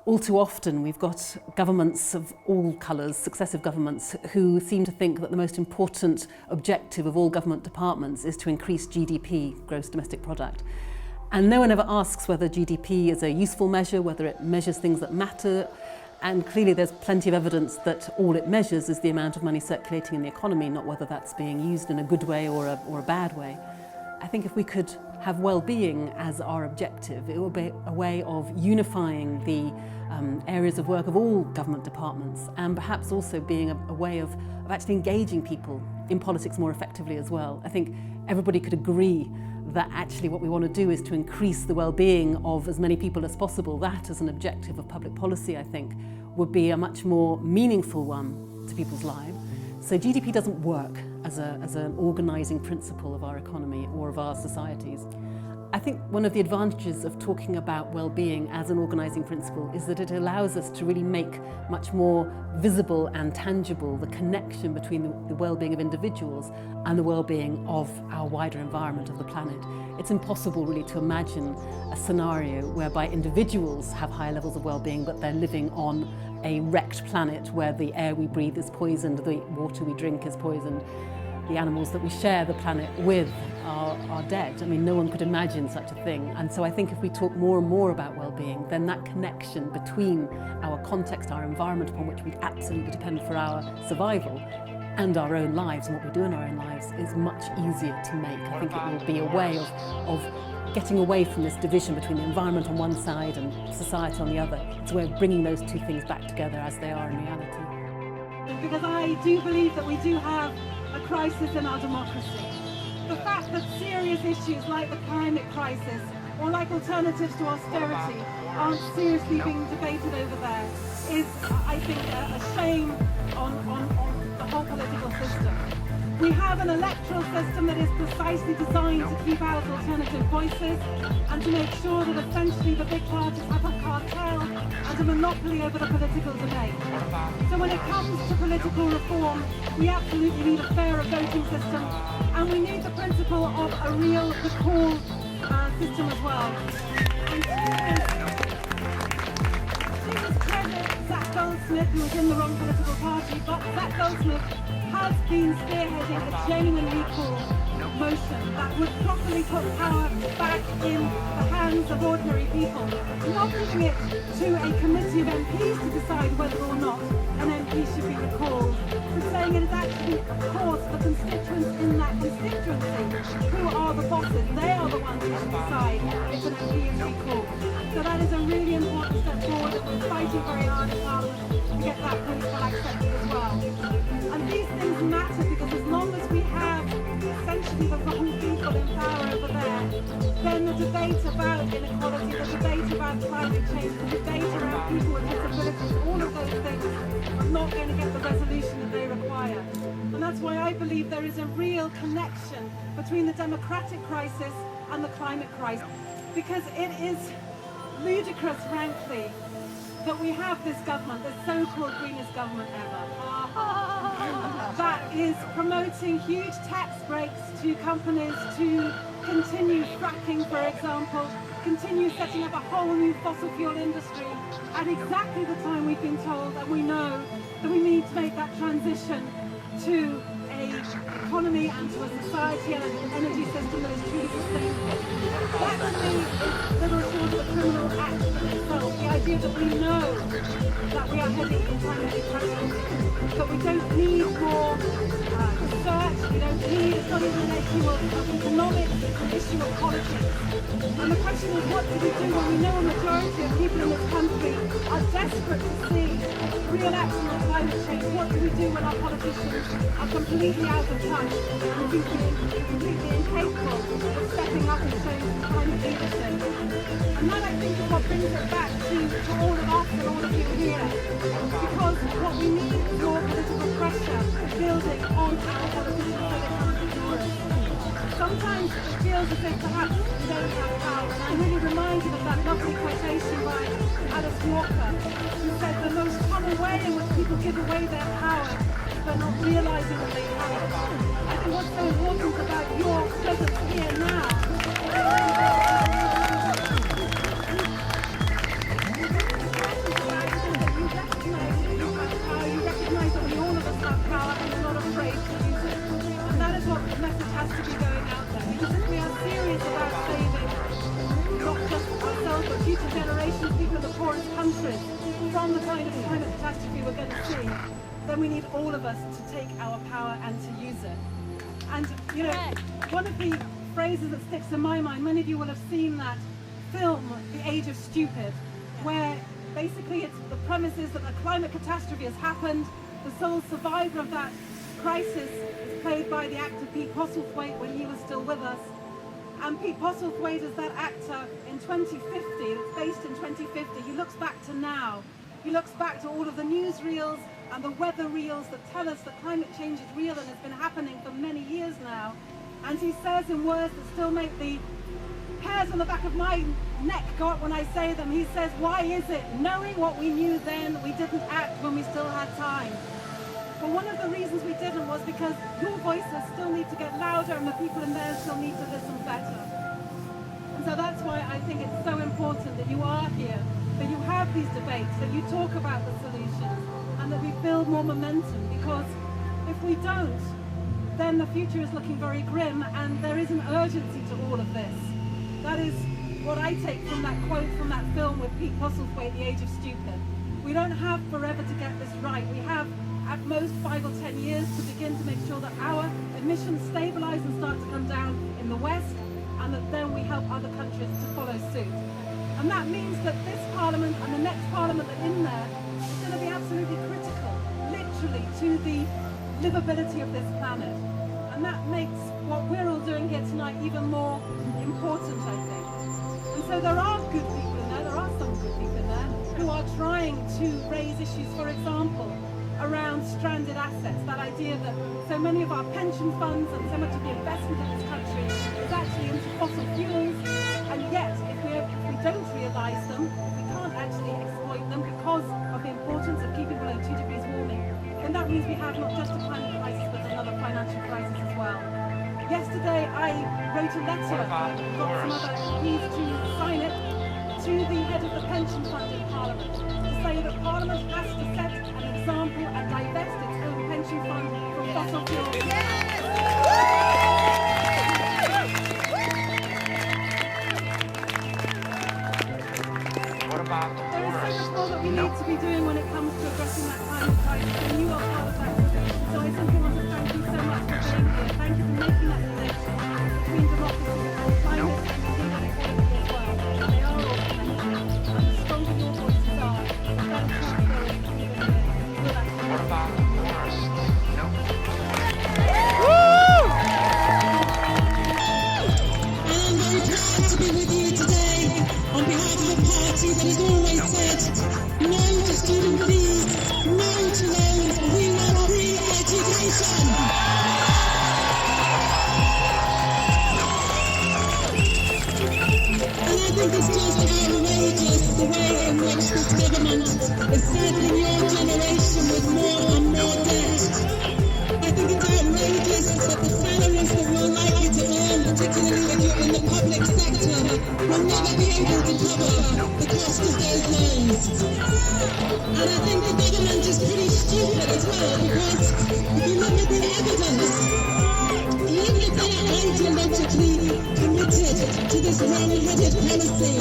All too often we've got governments of all colours, successive governments, who seem to think that the most important objective of all government departments is to increase GDP, gross domestic product. And no one ever asks whether GDP is a useful measure, whether it measures things that matter. And clearly there's plenty of evidence that all it measures is the amount of money circulating in the economy, not whether that's being used in a good way or a bad way. I think if we could have well-being as our objective, it would be a way of unifying the areas of work of all government departments, and perhaps also being a way of actually engaging people in politics more effectively as well. I think everybody could agree that actually what we want to do is to increase the well-being of as many people as possible. That as an objective of public policy, I think, would be a much more meaningful one to people's lives. So GDP doesn't work as an organising principle of our economy or of our societies. I think one of the advantages of talking about well-being as an organising principle is that it allows us to really make much more visible and tangible the connection between the well-being of individuals and the well-being of our wider environment of the planet. It's impossible really to imagine a scenario whereby individuals have high levels of well-being but they're living on a wrecked planet where the air we breathe is poisoned, the water we drink is poisoned, the animals that we share the planet with are dead. I mean, no one could imagine such a thing. And so I think if we talk more and more about well-being, then that connection between our context, our environment upon which we absolutely depend for our survival, and our own lives and what we do in our own lives is much easier to make. I think it will be a way of getting away from this division between the environment on one side and society on the other. It's a way of bringing those two things back together as they are in reality. Because I do believe that we do have a crisis in our democracy. The fact that serious issues like the climate crisis or like alternatives to austerity aren't seriously being debated over there is, I think, a shame on the whole political system. We have an electoral system that is precisely designed to keep out alternative voices and to make sure that essentially the big parties have a cartel and a monopoly over the political debate. So when it comes to political reform, we absolutely need a fairer voting system, and we need the principle of a real recall system as well. And to his credit, Zac Goldsmith, who was in the wrong political party, but Zac Goldsmith has been spearheading a genuine recall motion that would properly put power back in the hands of ordinary people, not giving it to a committee of MPs to decide whether or not an MP should be recalled, but saying it is actually, of course, the constituents in that constituency who are the bosses. They are the ones who should decide if an MP is recalled. So that is a really important step forward, and we're fighting very hard in Parliament to get that principle accepted as well. And these things matter because as long as we have essentially the wrong people in power over there, then the debate about inequality, the debate about climate change, the debate around people with disabilities, all of those things are not going to get the resolution that they require. And that's why I believe there is a real connection between the democratic crisis and the climate crisis. Because it is ludicrous, frankly, that we have this government, this so-called greenest government ever, that is promoting huge tax breaks to companies to continue fracking, for example, continue setting up a whole new fossil fuel industry at exactly the time we've been told and we know that we need to make that transition to an economy and to a society and an energy system that is truly sustainable. That to me is little short of a criminal act in itself. The idea that we know that we are heading in climate depression, but we don't need more research, we don't need, it's not even an issue of economics, it's an issue of politics. And the question is, what do we do when we know a majority of people in this country are desperate to see real action on climate change? What do we do when our politicians are completely out of touch and completely incapable of stepping up and showing some climate leadership? And that, I think, is what brings it back to all of us and all of you here. Because what we need is more political pressure building on our politicians so they can't ignore us. Sometimes it feels as if perhaps we don't have power, and I'm really reminded of that lovely quotation by Alice Walker, who said the most common way in which people give away their power is by not realising that they have it. I think what's so important about your presence here now poorest countries from the kind of climate catastrophe we're going to see, then we need all of us to take our power and to use it. And, you know, one of the phrases that sticks in my mind, many of you will have seen that film, The Age of Stupid, where basically the premise is that a climate catastrophe has happened. The sole survivor of that crisis is played by the actor Pete Postlethwaite when he was still with us. And Pete Postlethwaite is that actor in 2050, it's based in 2050. He looks back to now. He looks back to all of the newsreels and the weather reels that tell us that climate change is real and has been happening for many years now. And he says in words that still make the hairs on the back of my neck go up when I say them, he says, why is it, knowing what we knew then, we didn't act when we still had time? But one of the reasons we didn't was because your voices still need to get louder and the people in there still need to listen better. And so that's why I think it's so important that you are here, that you have these debates, that you talk about the solutions, and that we build more momentum, because if we don't, then the future is looking very grim and there is an urgency to all of this. That is what I take from that quote from that film with Pete Postlethwaite, The Age of Stupid. We don't have forever to get this right. We have at most 5 or 10 years to begin to make sure that our emissions stabilize and start to come down in the West, and that then we help other countries to follow suit. And that means that this Parliament and the next Parliament that's in there is going to be absolutely critical, literally, to the livability of this planet. And that makes what we're all doing here tonight even more important, I think. And so there are good people in there are some good people in there who are trying to raise issues, for example, around stranded assets, that idea that so many of our pension funds and so much of the investment in this country is actually into fossil fuels, and yet if we don't realise them, if we can't actually exploit them because of the importance of keeping below 2 degrees warming, then that means we have not just a climate crisis but another financial crisis as well. Yesterday I wrote a letter, got some other MPs to sign it, to the head of the pension fund in Parliament, to say that Parliament has to set an example and divest its own pension fund from fossil fuels. What about the There is so much forest? more that we need to be doing when it comes to addressing that climate crisis, and you are part of that solution. So I simply want to thank you so much for being here. Thank you for making that connection between democracy and climate and indeed inequality as well. They are all connected, and the stronger your voices are, the better chance there is for you to will actually. What about the forest? No. And I'm very proud to be with you today on behalf of a party that has always said no to student fees, no to loans, we want free education. And I think it's just outrageous the way in which this government is saddling your generation with more and more debt. I think it's outrageous that the salaries that you're likely to earn, particularly if you're in the public sector, will never be able to cover the cost of those loans. And I think the government is pretty stupid as well, because if you look at the evidence, even if they are ideologically committed to this wrong-headed policy,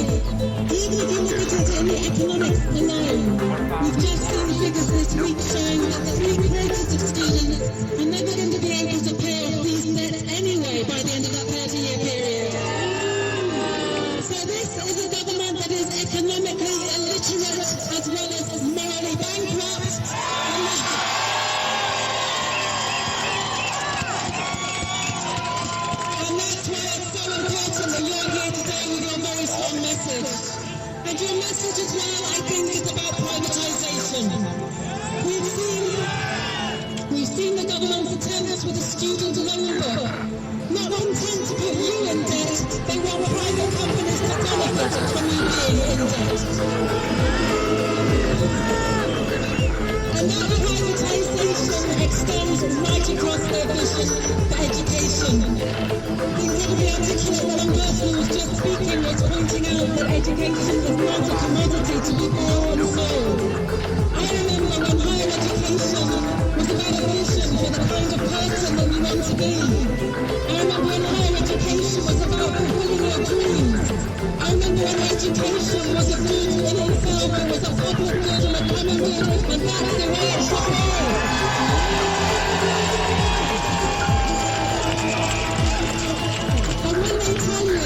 even if you look at it in the economics alone, we've just seen figures this week showing that 3/4 of students are never going to be able to pay off these debts anyway by the end of that 30-year period. So this is a government that is economically illiterate as well as morally bankrupt. And that's why it's so important that you're here today with your very strong message. And your message as well, I think, is about privatisation. We've seen the government's attempts with the student loan book. Not content to put you in debt, they want private companies to benefit from you being in debt. And that privatisation extends right across their vision for education. The incredibly articulate Roland Bersley was just speaking, was pointing out that education is not a commodity to be bought and sold. I remember when higher education was about a vision for the kind of person that we want to be. I remember when higher education was about fulfilling your dreams. I remember remember when education was a good in itself, it was a public good and a common good, and that's the way it should be. And when they tell you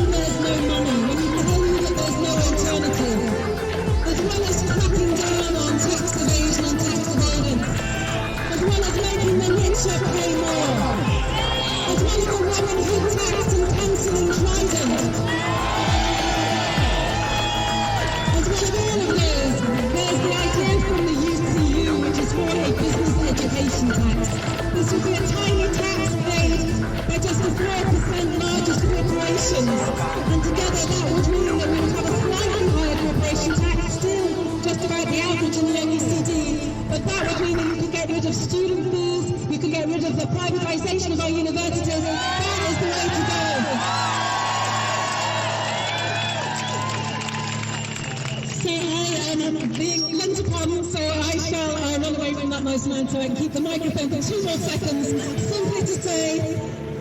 there's no money, when you tell you that there's no alternative, as well as cracking down on tax evasion and tax avoidance, as well as making the richer pay more, as well as the Robin Hood tax and cancelling Trident, as well as all of those, there's the idea from the UCU, which is for a business education tax. This would be a tiny tax paid by just the 4% largest corporations, and together that would mean that we would have a slightly higher corporation tax, still just about the average in the OECD, but that would mean that you could get rid of student fees, you could get rid of the privatisation of our universities. That is the way to go. So I am being lent upon, so I shall run away from that nice man so I can keep the microphone for 2 more seconds, simply to say,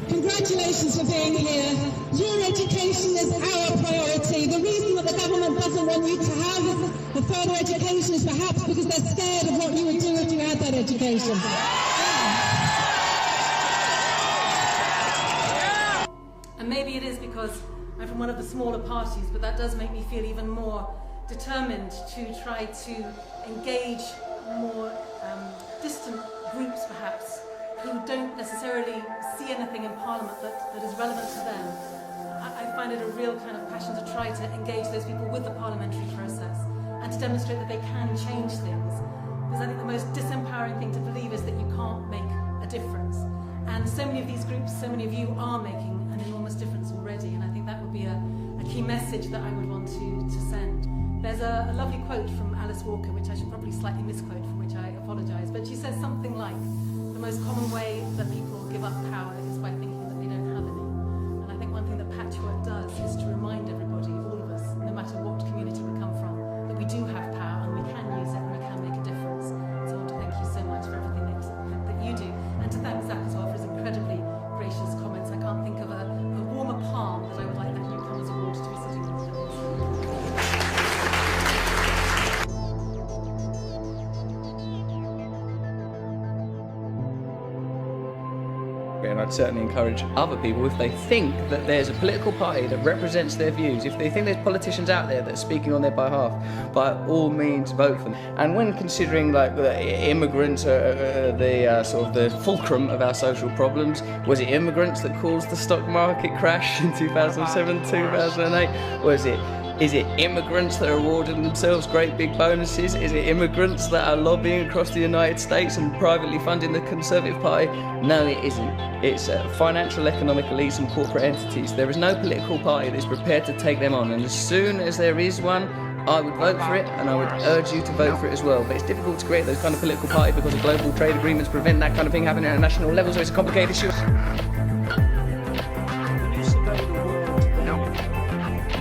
congratulations for being here. Your education is our priority. The reason that the government doesn't want you to have a further education is perhaps because they're scared of what you would do if you had that education. And maybe it is because I'm from one of the smaller parties, but that does make me feel even more determined to try to engage more distant groups, perhaps, who don't necessarily see anything in Parliament that is relevant to them. I find it a real kind of passion to try to engage those people with the parliamentary process and to demonstrate that they can change things. Because I think the most disempowering thing to believe is that you can't make a difference. And so many of these groups, so many of you are making an enormous difference already, and I think that would be a key message that I would want to send. There's a lovely quote from Alice Walker, which I should probably slightly misquote, for which I apologise, but she says something like, the most common way that people give up power is by thinking that they don't have any. And I think one thing that Patchwork does is to remind everybody, all of us, no matter what community we come from, that we do have power and we can use it and we can make a difference. So I want to thank you so much for everything that you do, and to thank Zach as well for his incredibly gracious comments. I can't think of a warmer palm that I would like that Newcomers Award to be sitting on. And I'd certainly encourage other people, if they think that there's a political party that represents their views, if they think there's politicians out there that are speaking on their behalf, by all means vote for them. And when considering like the immigrants are the sort of the fulcrum of our social problems, was it immigrants that caused the stock market crash in 2007, 2008? Is it immigrants that are awarding themselves great big bonuses? Is it immigrants that are lobbying across the United States and privately funding the Conservative Party? No, it isn't. It's financial, economic elites and corporate entities. There is no political party that is prepared to take them on. And as soon as there is one, I would vote for it, and I would urge you to vote for it as well. But it's difficult to create those kind of political parties because of global trade agreements prevent that kind of thing happening at a national level, so it's a complicated issue.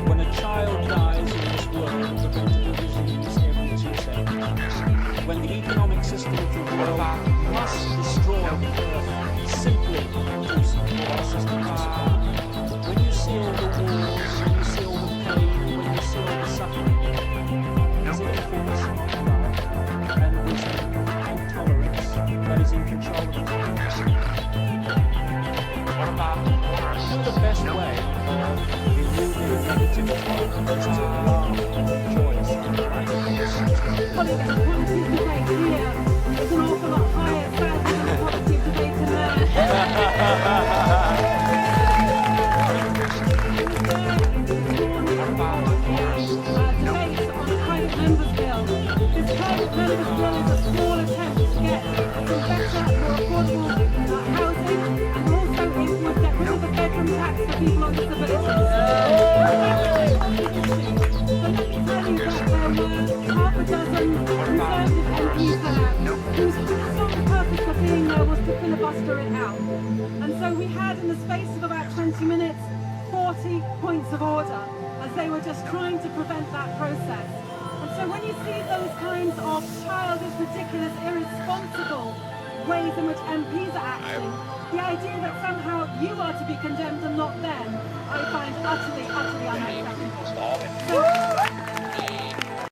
When a child dies in this world, the provision is every 2 seconds. When the economic system of the world must destroy the earth simply to support our system to survive. When you see all the wars, when you see all the pain, when you see all the suffering, is it the force of love and wisdom and tolerance that is in control of the What about the wars? the best way of removing negativity is to love joyous and Christ. Colleagues, the quality of debate here is an awful lot higher, sadly, than the quality of debate in debate on the private members bill. This private members bill is a small attempt to get some better, more affordable housing, and also it would get rid of the bedroom tax for people on disabilities. But let me tell you that there were half a dozen Conservative MPs there whose sole purpose for being there was to filibuster it out. And so we had, in the space of about 20 minutes, 40 points of order, as they were just trying to prevent that process. And so when you see those kinds of childish, ridiculous, irresponsible ways in which MPs are acting, The idea that somehow you are to be condemned and not them, I find utterly, utterly unacceptable. So,